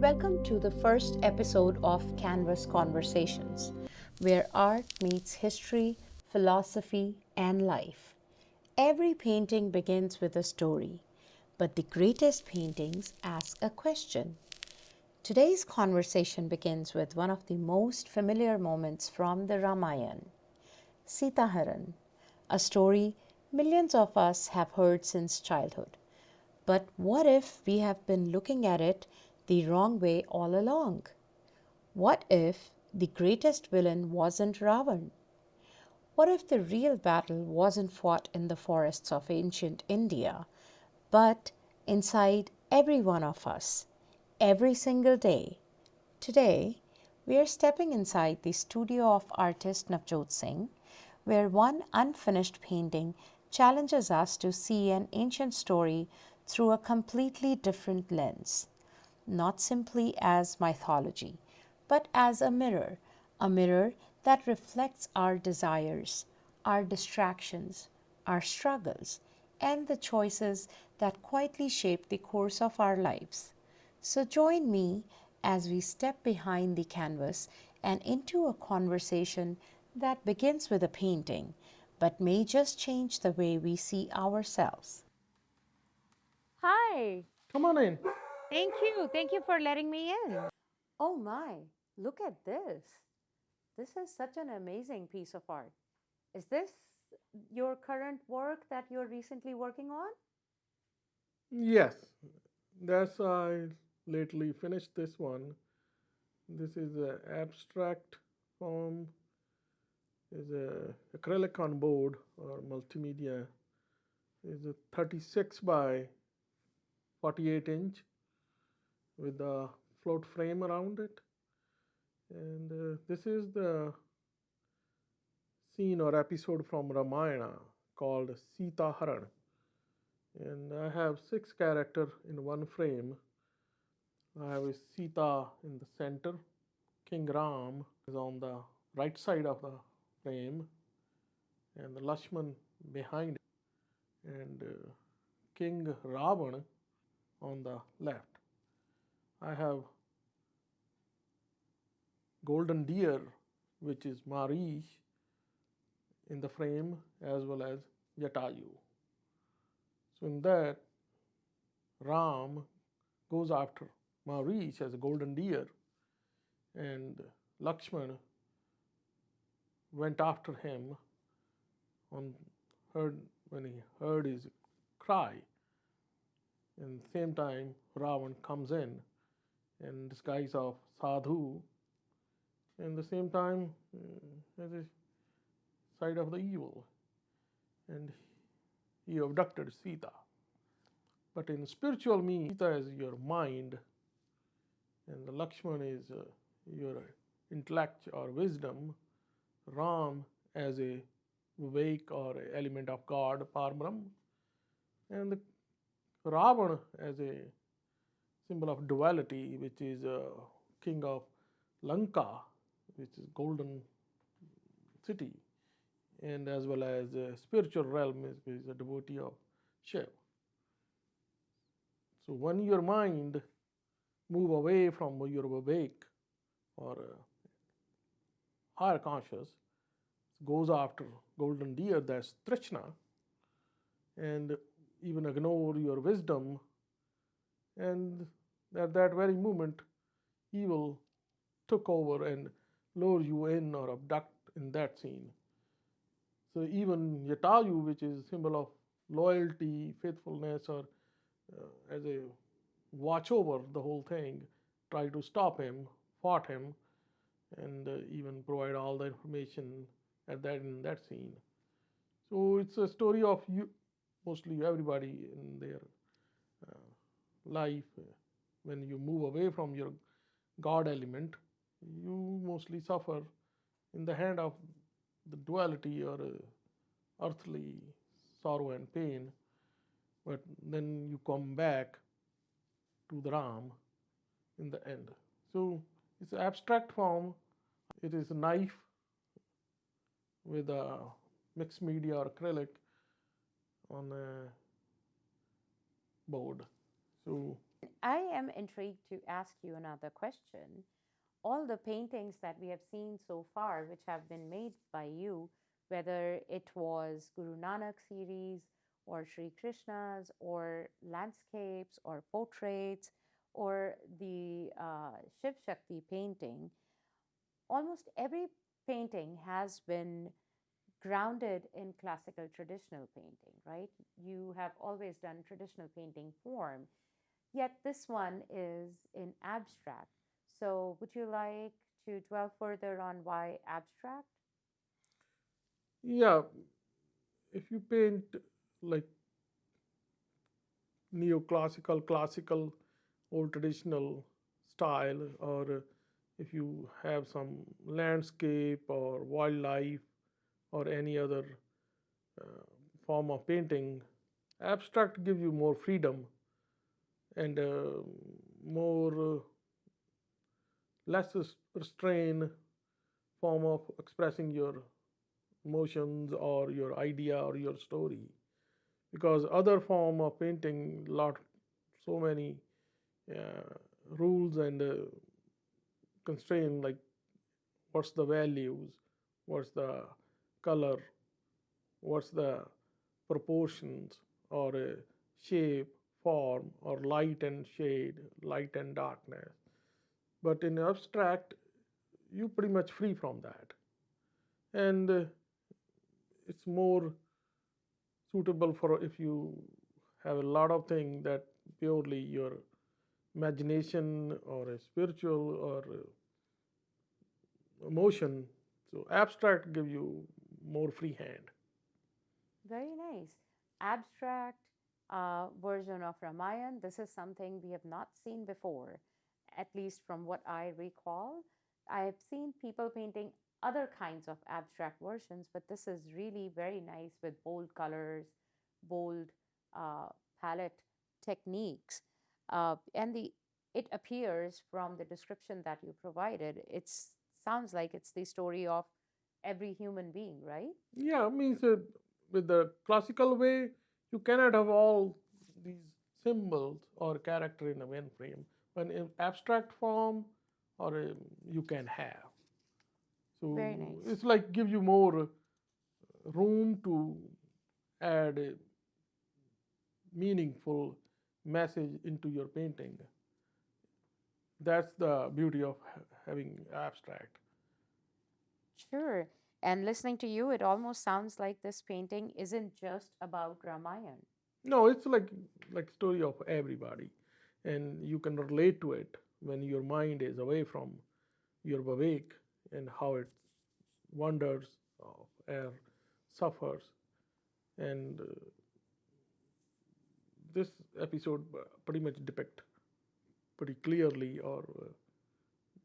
Welcome to the first episode of Canvas Conversations, where art meets history, philosophy, and life. Every painting begins with a story, but the greatest paintings ask a question. Today's conversation begins with one of the most familiar moments from the Ramayan, Sita Haran, a story millions of us have heard since childhood. But what if we have been looking at it the wrong way all along? What if the greatest villain wasn't Ravan? What if the real battle wasn't fought in the forests of ancient India, but inside every one of us, every single day? Today, we are stepping inside the studio of artist Navjot Singh, where one unfinished painting challenges us to see an ancient story through a completely different lens, not simply as mythology, but as a mirror that reflects our desires, our distractions, our struggles, and the choices that quietly shape the course of our lives. So join me as we step behind the canvas and into a conversation that begins with a painting, but may just change the way we see ourselves. Hi, Come on in. thank you. Thank you for letting me in. Oh my, look at this. This is such an amazing piece of art. Is this your current work that you're recently working on? Yes, that's I lately finished this one. This is a abstract form, is a acrylic on board or multimedia. Is a 36 by 48 inch with a float frame around it. And this is the scene or episode from Ramayana called Sita Haran. And I have 6 characters in one frame. I have Sita in the center. King Ram is on the right side of the frame, and the Lakshman behind it, and King Ravan on the left. I have golden deer, which is Marish, in the frame, as well as Jatayu. So in that, Ram goes after Marish as a golden deer, and Lakshman went after him on heard when he heard his cry. And same time, Ravan comes in disguise of sadhu, and the same time as a side of the evil, and he abducted Sita. But in spiritual meaning, Sita is your mind, and the Lakshman is your intellect or wisdom. Ram as a Vivek or element of God, Parbrahm, and the Ravan as a symbol of duality, which is king of Lanka, which is golden city, and as well as a spiritual realm is a devotee of Shiv. So when your mind move away from your Vivek or higher conscious, goes after golden deer, that's Trishna, and even ignore your wisdom, and at that very moment, evil took over and lure you in or abduct in that scene. So even Yatayu, which is a symbol of loyalty, faithfulness, or as a watch over the whole thing, try to stop him, fought him, and even provide all the information at that in that scene. So it's a story of you, mostly everybody in their life. When you move away from your God element, you mostly suffer in the hand of the duality or earthly sorrow and pain, but then you come back to the Ram in the end. So it's an abstract form. It is a knife with a mixed media or acrylic on a board. So I am intrigued to ask you another question. All the paintings that we have seen so far, which have been made by you, whether it was Guru Nanak series or Sri Krishna's or landscapes or portraits or the Shiv Shakti painting, almost every painting has been grounded in classical traditional painting, right? You have always done traditional painting form, yet this one is in abstract. So, would you like to dwell further on why abstract? Yeah, if you paint like neoclassical, classical, old traditional style, or if you have some landscape or wildlife or any other uh, form of painting, abstract gives you more freedom and more less restrained form of expressing your emotions or your idea or your story, because other form of painting lot so many uh, rules and constraint, like what's the values, what's the color, what's the proportions, or shape, form, or light and shade, light and darkness. But in abstract, you pretty much free from that, and it's more suitable for if you have a lot of things that purely your imagination or a spiritual or emotion. So abstract give you more free hand. Very nice. Abstract version of Ramayan. This is something we have not seen before, at least from what I recall. I have seen people painting other kinds of abstract versions, but this is really very nice with bold colors, bold uh, palette techniques. And the it appears from the description that you provided, it sounds like it's the story of every human being, right? Yeah, means with the classical way, you cannot have all these symbols or character in a one frame. But in abstract form, or you can have. So Very nice. it's like give you more room to add a meaningful message into your painting. That's the beauty of having abstract. Sure. And listening to you, it almost sounds like this painting isn't just about Ramayan. No, it's like story of everybody, and you can relate to it when your mind is away from your awake, and how it wanders or suffers. And this episode pretty much depict pretty clearly, or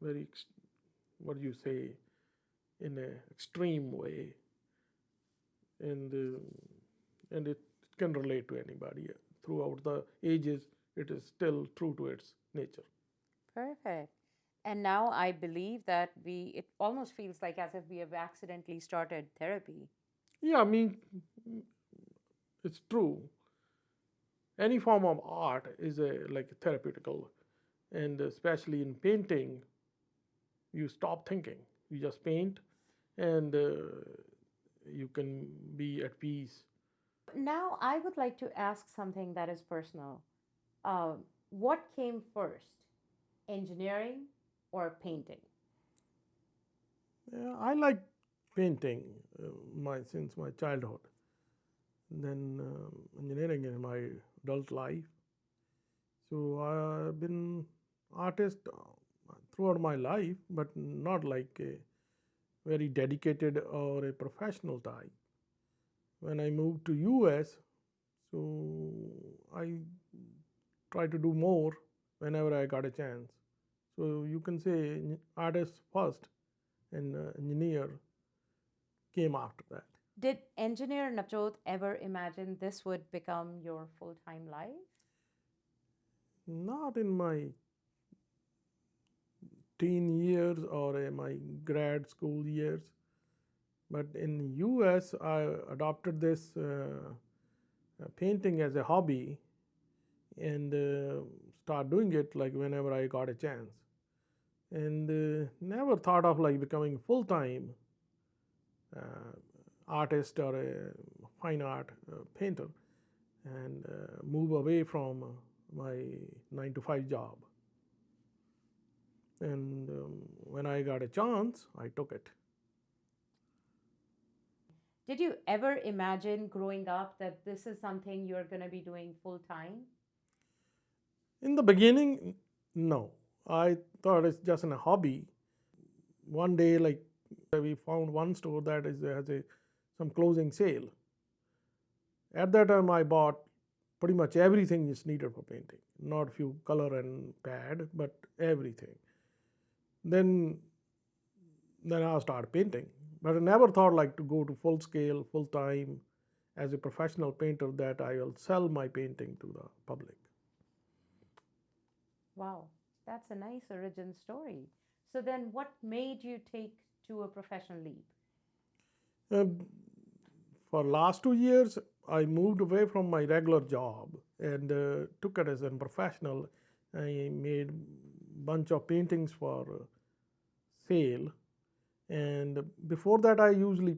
very what do you say, in an extreme way, and it can relate to anybody throughout the ages. It is still true to its nature. Perfect. And now I believe that it almost feels like as if we have accidentally started therapy. Yeah, I mean, it's true. Any form of art is a like therapeutical, and especially in painting, you stop thinking. You just paint, and you can be at peace. Now I would like to ask something that is personal. What came first, engineering or painting? I like painting my since my childhood. Then engineering in my adult life. So I've been artist throughout my life, but not like a very dedicated or a professional type. When I moved to US, so I try to do more whenever I got a chance. So you can say artist first, and engineer came after that. Did engineer Navjot ever imagine this would become your full time life? Not in my teen years or my grad school years, but in US I adopted this painting as a hobby, and start doing it like whenever I got a chance, and never thought of like becoming full-time artist or a fine art painter, and move away from my 9 to 5 job. And when I got a chance, I took it. Did you ever imagine growing up that this is something you're going to be doing full time? In the beginning, no. I thought it's just a hobby. One day, like we found one store that has some closing sale. At that time, I bought pretty much everything is needed for painting. Not few color and pad, but everything. Then I started painting, but I never thought like to go to full scale, full time as a professional painter that I will sell my painting to the public. Wow, that's a nice origin story. So then what made you take to a professional leap? Uh, for last 2 years, I moved away from my regular job and took it as a professional. I made bunch of paintings for sale, and before that, I usually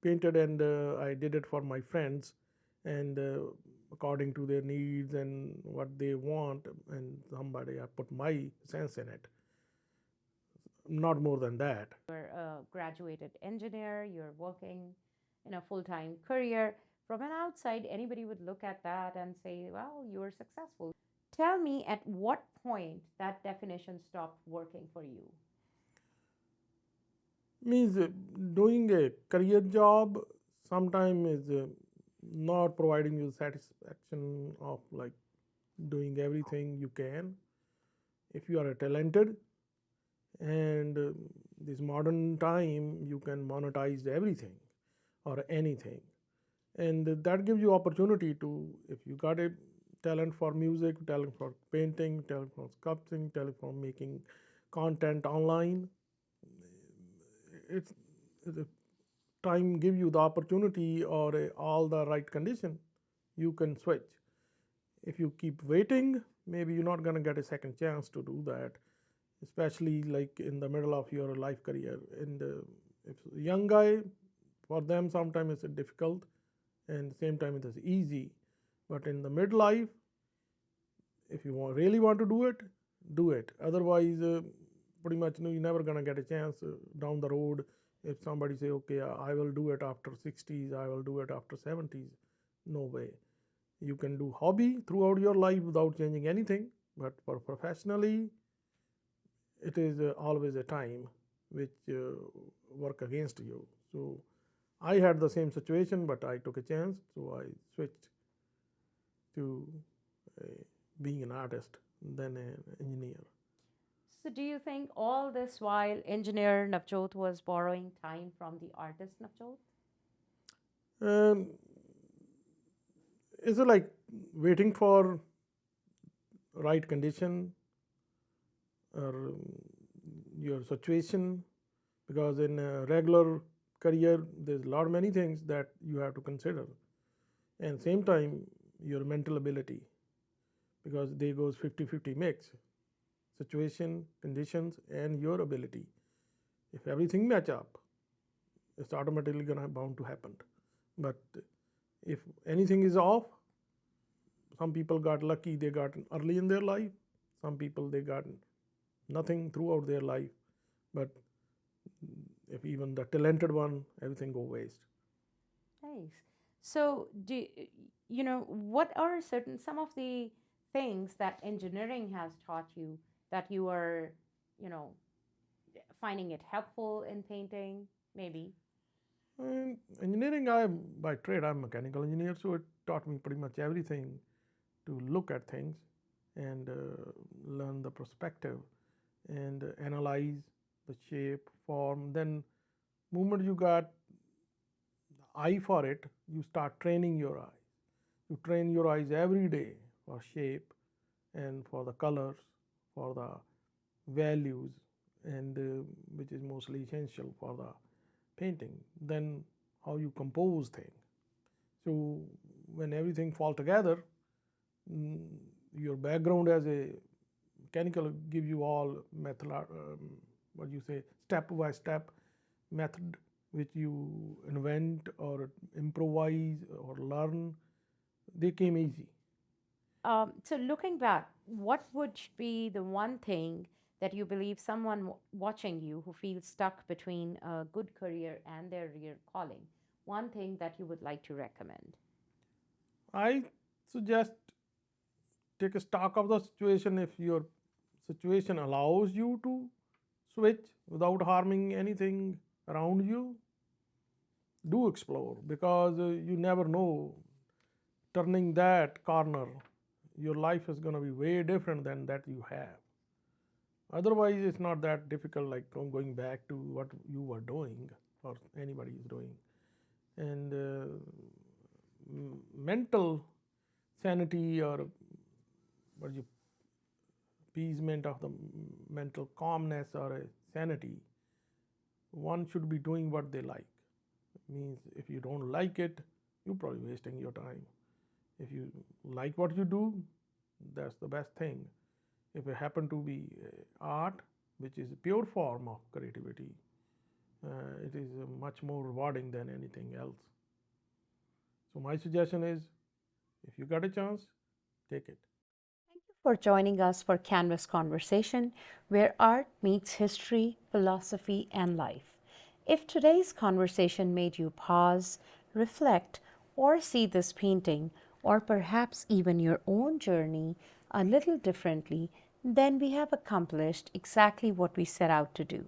painted and I did it for my friends, and according to their needs and what they want, and somebody I put my sense in it. Not more than that. You're a graduated engineer, you're working in a full time career. From an outside, anybody would look at that and say, well, you were successful. Tell me at what point that definition stopped working for you? Means doing a career job sometimes is not providing you satisfaction of like doing everything you can. If you are a talented, and this modern time you can monetize everything or anything, and that gives you opportunity to, if you got a talent for music, talent for painting, talent for sculpting, talent for making content online, it's the time give you the opportunity or all the right condition, you can switch. If you keep waiting, maybe you're not going to get a second chance to do that, especially like in the middle of your life career. And if a young guy, for them sometimes it's difficult, and same time it is easy. But in the midlife, if you really want to do it. Otherwise, pretty much you're never gonna get a chance down the road. If somebody say, okay, I will do it after 60s, I will do it after 70s, no way. You can do hobby throughout your life without changing anything, but for professionally, it is always a time which work against you. So I had the same situation, but I took a chance, so I switched to uh, being an artist than an engineer. So, do you think all this while engineer Navjot was borrowing time from the artist Navjot? Um, is it like waiting for right condition or your situation? Because in a regular career, there's a lot many things that you have to consider, and same time your mental ability, because they goes 50-50 mix, situation, conditions, and your ability. If everything match up, it's automatically gonna bound to happen. But if anything is off, some people got lucky, they got early in their life. Some people they got nothing throughout their life. But if even the talented one, everything go waste. Nice. So, what are some of the things that engineering has taught you that you are, you know, finding it helpful in painting? Maybe. And engineering, I by trade I'm a mechanical engineer, so it taught me pretty much everything to look at things and learn the perspective and analyze the shape, form. Then, moment you got eye for it, you start training your eye. You train your eyes every day for shape and for the colors, for the values, and which is mostly essential for the painting. Then how you compose things. So when everything fall together, your background as a mechanical give you all method, what you say, step by step method which you invent or improvise or learn, they came easy. So, looking back, what would be the one thing that you believe someone watching you who feels stuck between a good career and their real calling, one thing that you would like to recommend? I suggest take a stock of the situation. If your situation allows you to switch without harming anything around you, do explore, because you never know, turning that corner your life is going to be way different than that you have. Otherwise it's not that difficult, like going back to what you were doing or anybody is doing. And mental sanity, or what you appeasement of the mental calmness or a sanity, one should be doing what they like. It means if you don't like it, you're probably wasting your time. If you like what you do, that's the best thing. If it happen to be art, which is a pure form of creativity, it is much more rewarding than anything else. So my suggestion is, if you got a chance, take it. Thank you for joining us for Canvas Conversation, where art meets history, philosophy, and life. If today's conversation made you pause, reflect, or see this painting, or perhaps even your own journey, a little differently, then we have accomplished exactly what we set out to do.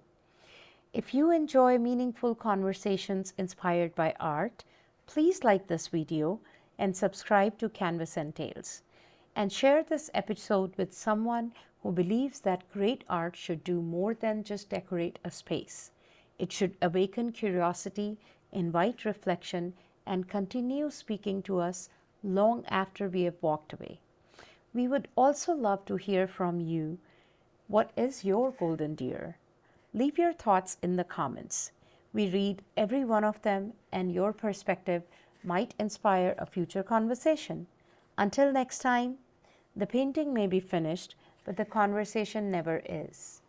If you enjoy meaningful conversations inspired by art, please like this video and subscribe to Canvas and Tales. And share this episode with someone who believes that great art should do more than just decorate a space. It should awaken curiosity, invite reflection, and continue speaking to us long after we have walked away. We would also love to hear from you. What is your golden deer? Leave your thoughts in the comments. We read every one of them, and your perspective might inspire a future conversation. Until next time, the painting may be finished, but the conversation never is.